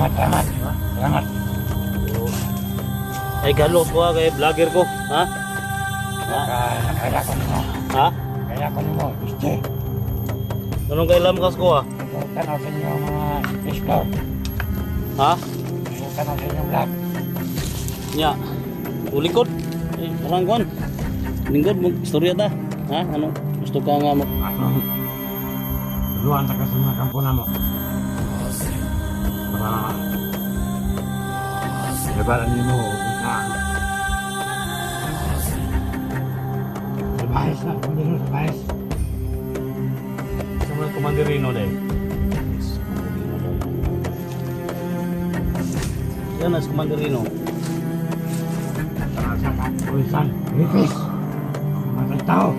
Salamat. Salamat. Ay galos ko kay vlogger ko, ha? Kaya ko nimo. Ha? Kaya ko nimo, este. Anong kailam kas ko, ha? Tanaw sa inyo mga explore. Ha? Tanaw sa inyo vlog. Nya. Ulikod. Eh, parang kuan. Lingkod mo istorya ta. Ha? Ano? Gusto ka nga mo. Luan sa mga kampo na mo. Para lebaran niyo mo kita. Bahis na, bahis. Sa mga komanderino dahil. Yan as komanderino. Para sa kapulisan, lipis. Matay tao.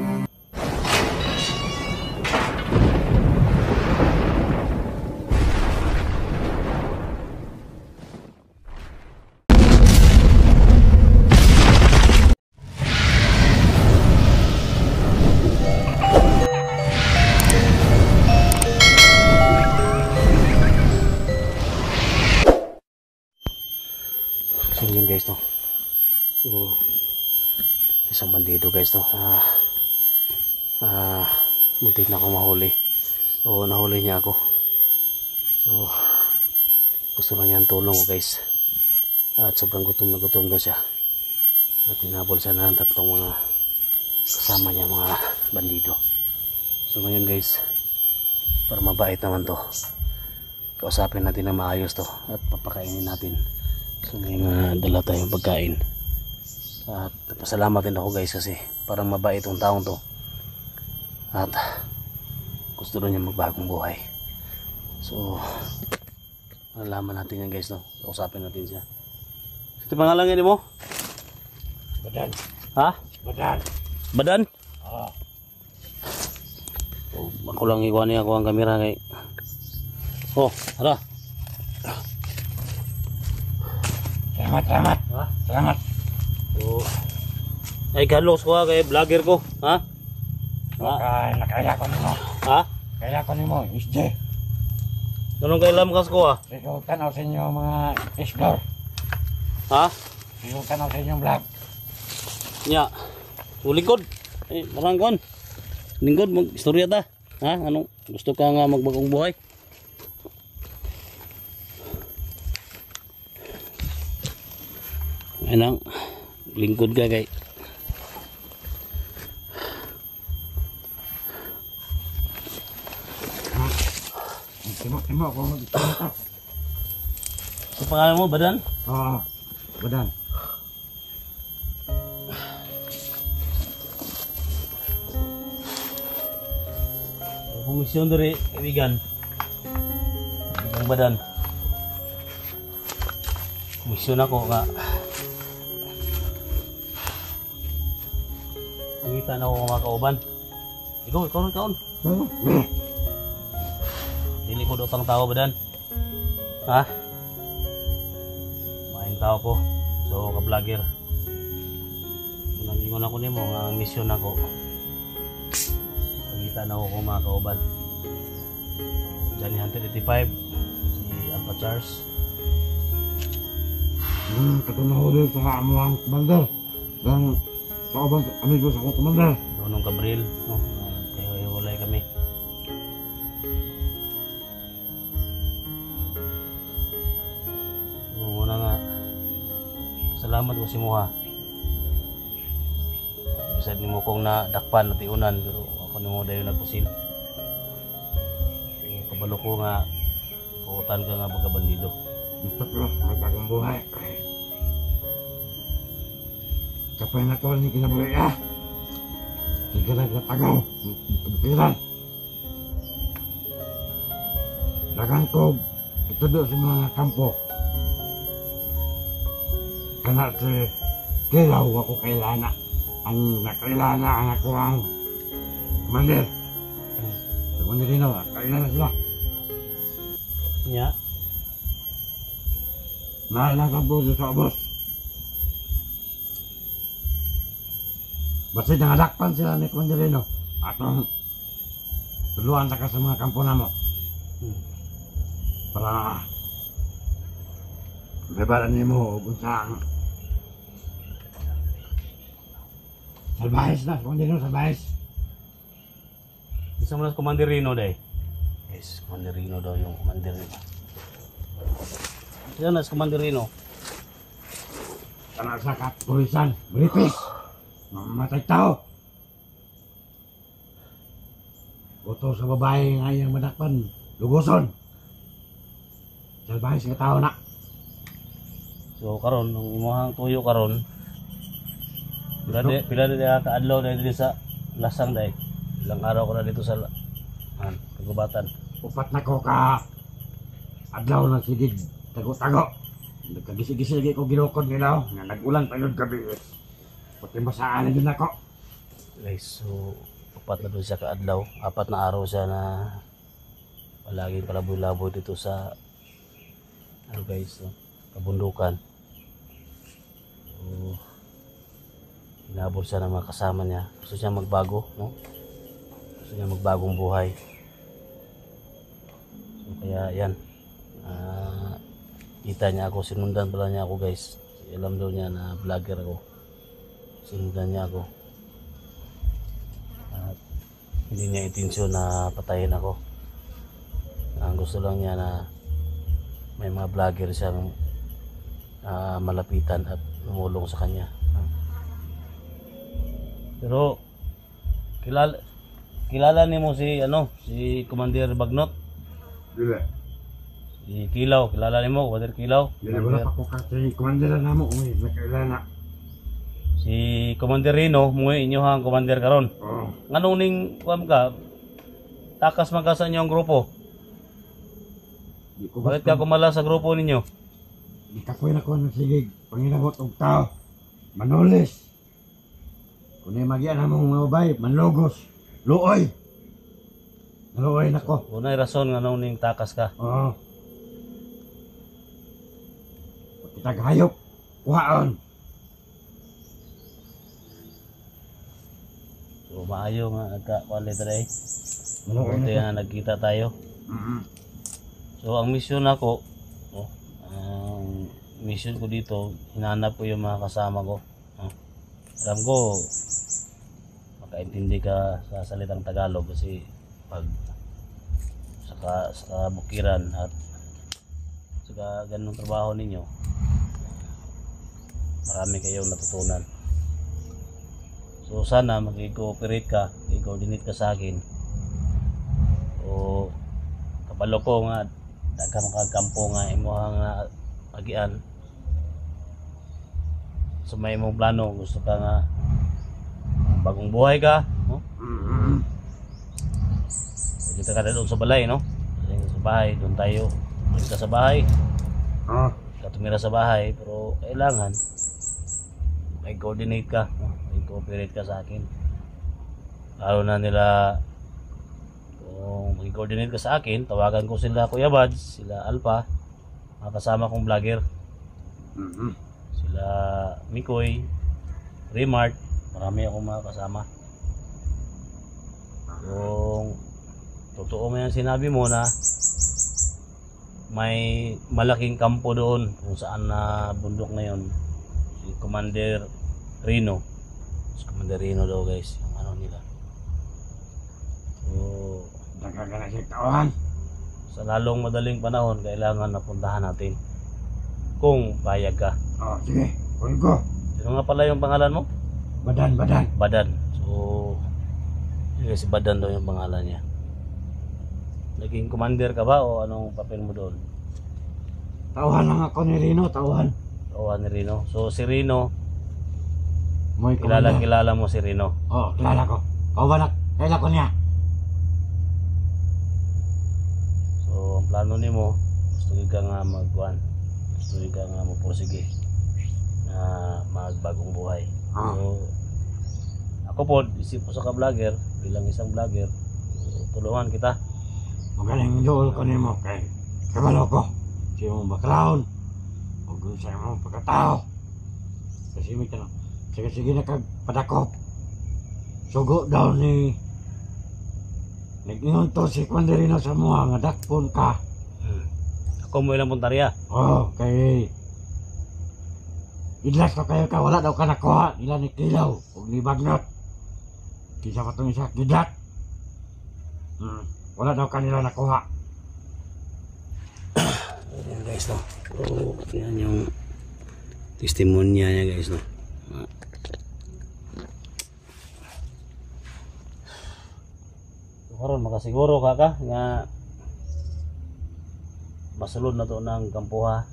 So yun guys to. So isang bandido guys to. Muntik na akong mahuli. O nahuli niya ako. So gusto na niya ang tulong ko guys. At sobrang gutom na gutom daw siya. At tinabol siya na ng tatlong mga kasama niya mga bandido. So ngayon guys, para mabait naman to, kausapin natin na maayos to at papakainin natin. So may mga dala tayong pagkain. At pasalamat din ako guys kasi parang mabait itong taong to. At gusto rin niya magbagong buhay. So malalaman natin yan guys no. Kausapin natin siya. Ito pangalan niya mo? Badan. Ha? Badan. Badan? Oo. Oh, ako lang iwan niya ako ang kamera kay. Oh, hala. Salamat. Ha? Salamat. Oh. Ay galos ko kay vlogger ko, ha? Kaya ko nimo. Ha? Kaya ko nimo, este. Anong kailam kas ko, ha? Ikaw tanaw sa inyo mga explore. Ha? Ikaw tanaw sa inyong vlog. Nya. Ulikod. Eh, parang kuan. Lingkod mo istorya ta. Ha? Ano? Gusto ka nga magbagong buhay? Anang lingkod ka kay. Timo ko mag-tanta. Sa pangalan mo, Badan? Oo. Badan. Komisyon dari kaibigan. Ang Badan. Komisyon ako nga. Ngita na ako mga kauban. Ikaw rin kaon. Dili ko dotang tao Badan. Ha? Maing tao ko. So ka-vlogger. Nangingon ako nimo nga misyon ako. Pagita na ako mga kauban. Johnny Hunter 85, si Alpha Charles. Katunaw ulit sa amuang commander. Dan kauban amigo sa akong commander. Donong Gabriel, no? Kaya walay kami. Una nga, salamat ko si Muha. Bisag ni mo kong nadakpan na tiunan, pero ako ni mo dayo nagpusil. Kabalo ko nga, puutan ka nga baga bandido. Gusto ko magbagong buhay. Kapay na ko ni kinabuhi ah. Tigirag na tagaw. Kabukiran. Dagan ko itudo sa mga kampo. Kana si Kilaw ako kailana. Ang nakailana ang ako ang commander. Sa Mandarino, kailana sila. Nya? Nailang kampo sa boss. Basta nangadakpan sila ni Mandarino. Atong tuluan sa mga kampo na mo. Para May balan niyo mo, unsang salbahis na, kung hindi no, salbahis. Isa mo na Commander Rino day. Yes, Commander Rino daw yung Commander Rino. Isa na Commander Rino. Kana sa kapulisan, bripis, mamatay tao. Boto sa babae nga yung madakpan, luguson. Salbahis nga tao na. So karon nung imuhang tuyo karon. Pila de kaadlaw dahil dito sa lasang day. Ilang araw ko na dito sa kagubatan. Upat na ko ka adlaw na sigid tago-tago. Nagkagisi-gisi lagi ko ginukod nila nga nag-ulan pa yun gabi. Pati masaan na yun ako. Guys, so upat na doon siya kaadlaw. 4 na araw siya na palaging palaboy-laboy dito sa ano guys, no? Kabundukan. So inabot siya ng mga kasama niya. Gusto siya magbago, no? Gusto niya magbagong buhay. So kaya yan. Kita niya ako, sinundan pala niya ako guys. Alam daw niya na vlogger ako. Sinundan niya ako. At hindi niya intensyon na patayin ako. Ang gusto lang niya na may mga vlogger siyang malapitan at lumulong sa kanya. Pero kilala ni mo si si Commander Bagnot? Dili. Si Kilaw, kilala ni mo Commander Kilaw? Dili wala pa ko kasi komandera na mo, nakilala. Si Commander Rino, mo inyohang commander karon. Oo. Nganong ning kuan ka? Takas man ka sa inyong grupo. Di ko Bakit ka kumala sa grupo ninyo? Di ka kuya na ko ng sigig. Panginabot og tao. Manulis. Kung na magian na mong mga babay, manlogos. Luoy. Naluoy na ko. Unay rason nganong ning takas ka. Oo. Pag kita gahayop, kuhaon. So maayo nga nagka-quality today. Maluoy Buti na nga nagkita tayo. ko. So ang mission ako, ang mission ko dito, hinanap ko yung mga kasama ko. Alam ko, makaintindi ka sa salitang Tagalog kasi pag sa bukiran at sa ganung trabaho ninyo, marami kayong natutunan. So sana mag-cooperate ka, i-coordinate ka sa akin. O kabalo ko nga daghang magkampo nga imuhang agian. So may imong plano, gusto ka nga bagong buhay ka, no? Kita ka doon sa balay, no? Sa bahay, doon tayo. Doon ka sa bahay. Tumira sa bahay, pero kailangan may coordinate ka, no? May cooperate ka sa akin. Lalo na nila kung mag-coordinate ka sa akin, tawagan ko sila Kuya Bads, sila Alpha, mga kasama kong vlogger. Sila Mikoy, Remart, marami akong mga kasama. Kung totoo mo yung sinabi mo na may malaking kampo doon kung saan na bundok na yun, si Commander Rino. Si Commander Rino daw guys, yung ano nila. So Nagkagana siya tauhan. sa lalong madaling panahon, kailangan napuntahan natin kung payag ka. Sige. Kunin ko. Sino nga pala yung pangalan mo? Badan. Badan. So si Badan daw yung pangalan niya. Naging commander ka ba o anong papel mo doon? Tauhan lang ako ni Rino, tauhan. O ni Rino. So si Rino, Mo'y komanda. kilala mo si Rino. Kilala ko. Kauban na. Kailan ko niya. So ang plano nimo, gusto ka nga magkuhan. Gusto ka nga magpursige na magbagong buhay. So ako po, isip ko sa ka-vlogger, bilang isang vlogger, tulungan kita. Magaling dool ko nimo kay kabalo ko. Siya mong background. O kung siya mong pagkatao. Kasi may tanong. Sige na kagpadakop. Sugo daw ni nag-ingon to si Kwanderino sa mga nga dakpon ka. Ako mo ilang puntarya. Kay Idlas ko kayo ka, wala daw ka nakuha. Nila ni Kilaw, huwag ni Bagnot. Kisa pa itong isa, Gidat. Wala daw ka nila nakuha. Ayan guys, no. So, yan yung testimonya niya guys, no. So, karon makasiguro ka nga masulod na to ng kampuha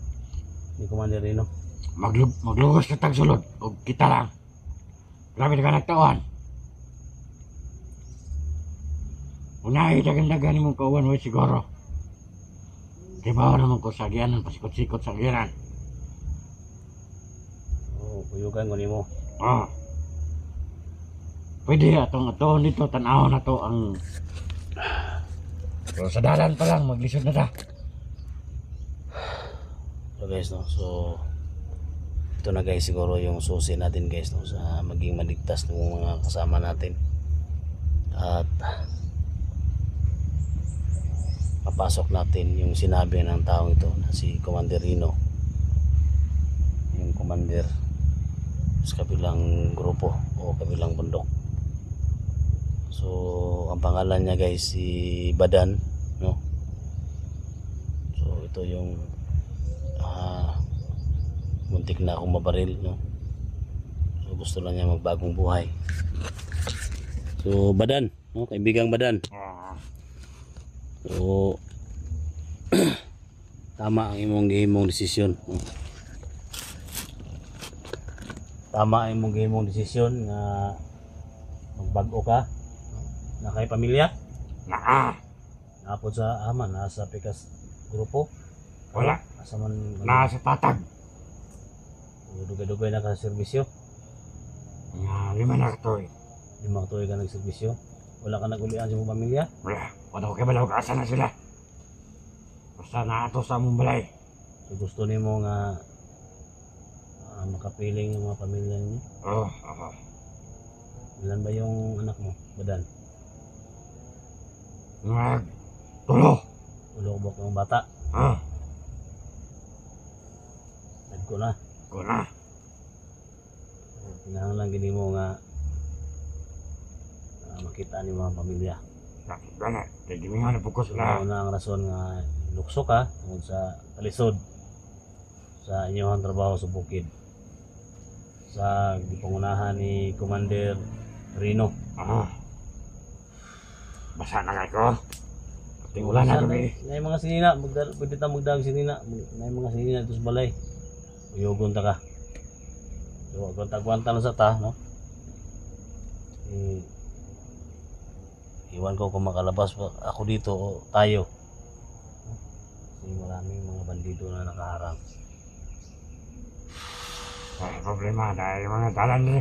ni Commander Rino. Maglugos ka tag sulod, o kita lang. Grabe na ka nagtauhan. Unahay dagan-dagan mong kauwan, way siguro. Kibaw naman ko sa agianan, pasikot-sikot sa agianan. Oo, kuyugan ko nimo. Pwede atong dito, tanaw na to ang... So, sa dalan pa lang, maglisod na ta. So guys, no, so ito na guys siguro yung susi natin guys, no, sa maging maligtas ng mga kasama natin. At papasok natin yung sinabi ng taong ito na si Commander Rino, yung commander sa kabilang grupo o kabilang bundok. So ang pangalan niya guys si Badan, no. So ito yung muntik na akong mabaril, no. So gusto lang niya magbagong buhay. So Badan, no, kaibigang Badan. So tama ang imong desisyon, no? Tama ang imong desisyon nga magbago ka, no? Na kay pamilya? Naapod sa aman, nasa pikas grupo? Wala. Asa man Nasa tatag. Dugay-dugay na ka sa serbisyo? Lima na to eh. 5 tuig ka nagserbisyo? Wala ka nagulian sa mong pamilya? Wala ko kay balaw ka, asa na sila. Basta na ato sa among balay. So gusto nimo nga makapiling yung mga pamilya niyo? Ilan ba yung anak mo, Badan? Tulo. Tulo ba kang bata? Nagko na. Kuna. Kinahanglan gini mo nga makita ni mga pamilya. Bakit ba na? Kaya gimingan na po ko sila. Una ang rason nga lukso ka tungod sa kalisod sa inyong trabaho sa bukid. Sa gipangunahan ni Commander Rino. Basa na kayo. Pating ulan na kami. May mga sinina, pwede ta magdaag sinina. May mga sinina dito sa balay. Uyugon ta ka. So, gwanta-gwanta lang sa ta, no? Iwan ko kung makalabas ako dito o tayo. Kasi maraming mga bandido na nakaharang. Ay, problema dahil mga dalan ni.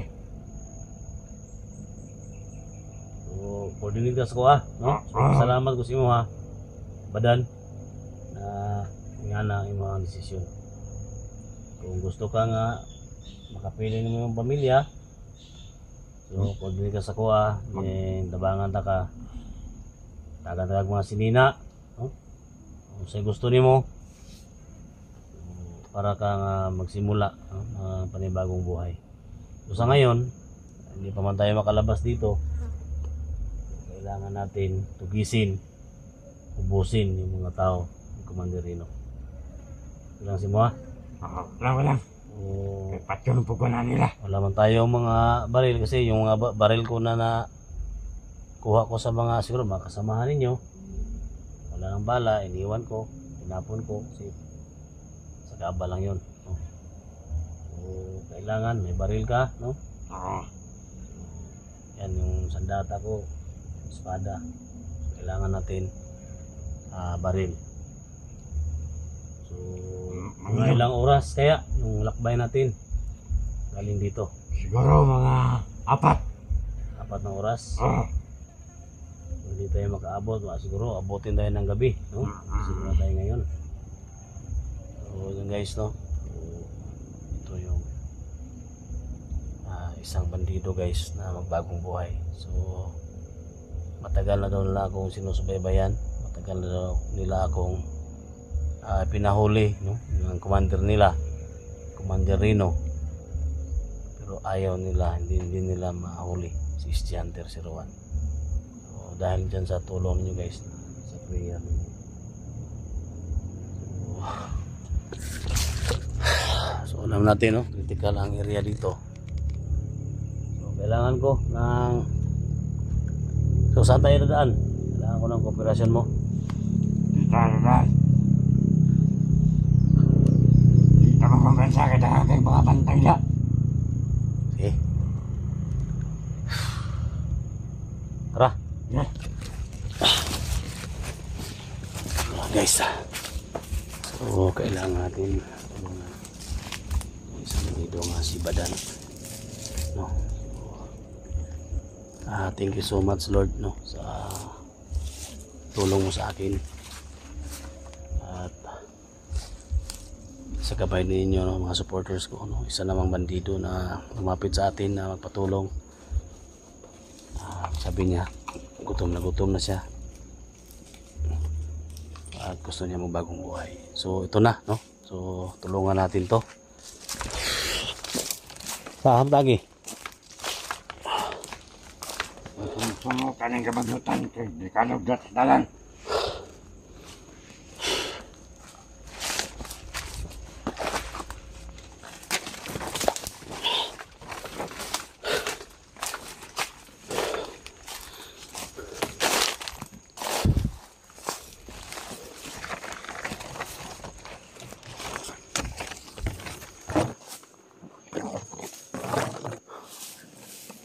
So, koordinitas ko no? So, salamat ko sa imo ha, Badan, na nga na yung mga desisyon. Kung gusto ka nga makapili mo yung pamilya, so koordinitas ako dabangan ta ka. Tagatag mga sinina, no? Kung sa'yo gusto nimo para ka nga magsimula, no? Panibagong buhay. So sa ngayon, hindi pa man tayo makalabas dito. Kailangan natin tugisin, ubusin yung mga tao ng Commander Rino. Ilang si mo ha? Wala. Patyon po ko na nila. Wala man tayo mga baril kasi yung mga baril ko na kuha ko sa mga siguro mga kasamahan ninyo. Wala nang bala, iniwan ko, tinapon ko kasi sa kaba lang yun, no? So kailangan may baril ka, no? Yan yung sandata ko, espada. Kailangan natin baril. So mga ilang oras kaya yung lakbay natin galing dito? Siguro mga 4 na oras. Hindi tayo makaabot, siguro abutin tayo ng gabi, no? Siguro tayo ngayon. So yun guys, no? So, ito yung isang bandido guys na magbagong buhay. So matagal na daw nila akong sinusubaybayan, matagal na daw nila akong pinahuli, no? Yung commander nila, Commander Rino. pero ayaw nila, hindi nila mahuli si Estudiante si Rowan. So, dahil dyan sa tulong niyo guys, sa prayer ninyo. So alam natin, no, critical ang area dito. So kailangan ko ng, so saan tayo dadaan? Kailangan ko ng kooperasyon mo. Dito na. Dito mo kumpensa kita kay mga bantay na. Okay. Tara. Yeah. Guys, so kailangan natin tulungan isang dito nga si Badan, no? Thank you so much Lord, no, sa tulong mo sa akin at sa gabay ninyo, no, mga supporters ko, no? Isa namang bandido na lumapit sa atin na magpatulong. Sabi niya gutom na siya at gusto niya magbagong buhay. So ito na, no? So tulungan natin to. Saham lagi. Sumo ka ng kabaglutan kay di ka lugdat sa dalan.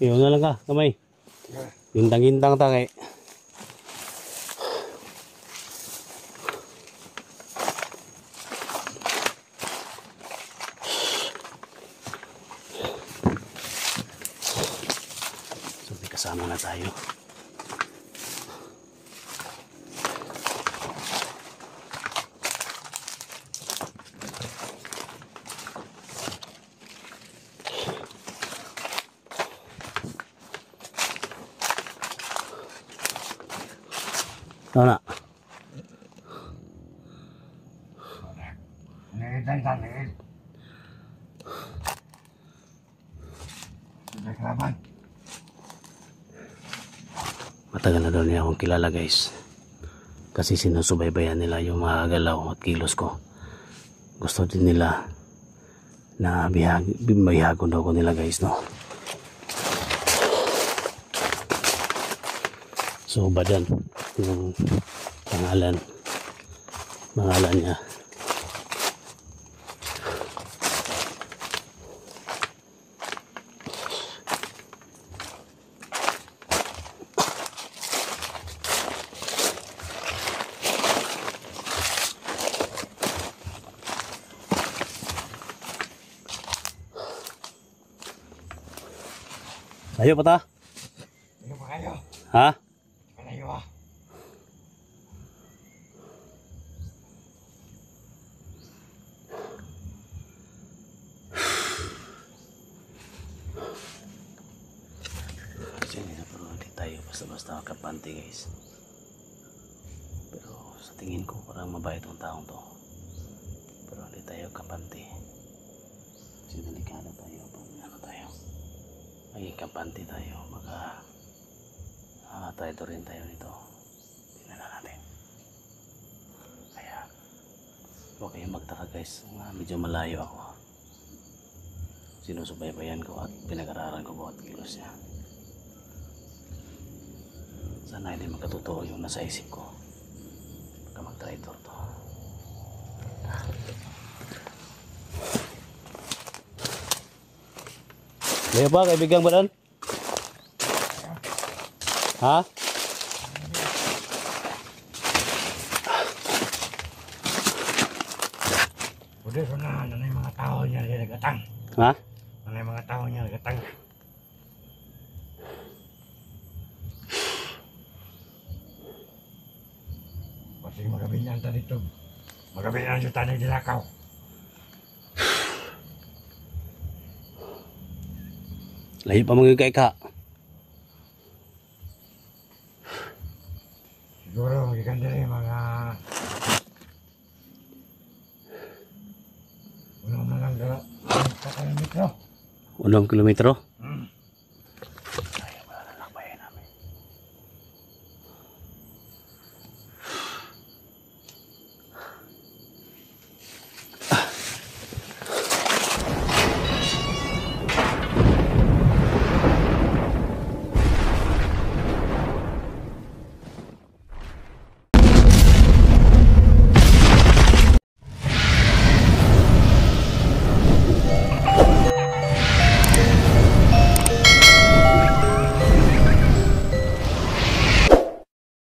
Iyon na lang ka, kamay. Gintang-gintang tangay. So may kasama na tayo. Tama na. Nagdal-dalil. Naglaban. Matagal na daw niya akong kilala guys. Kasi sinusubaybayan nila yung mga galaw at kilos ko. Gusto din nila na bihagon daw ko nila guys, no. So Badan yung pangalan niya. Ayo pa ta? Ano ba kayo? Ha? Malayo ah. Pero hindi tayo basta-basta makapante guys. Pero sa tingin ko parang mabait ang taong to. Pero hindi tayo kapante. Kasi delikado tayo pag ano tayo. Maging kapante tayo. Baka tayo rin tayo nito. Tingnan na natin. Kaya huwag kayong magtaka guys. Medyo malayo ako. Sinusubaybayan ko at pinag-aralan ko bawat kilos niya. Sana hindi magkatotoo yung nasa isip ko. Baka mag-traitor to. Layo ba kaibigang Badan? Ha? Udah sana nanay mga tao niya nagatang. Ha? Nanay mga tao niya nagatang. Pati magabinyan ta dito. Magabinyan yung tanay dilakaw. Layo pa mga kay ka. Siguro magikan din mga ulang na lang dala. Kakalamit no? Unong kilometro.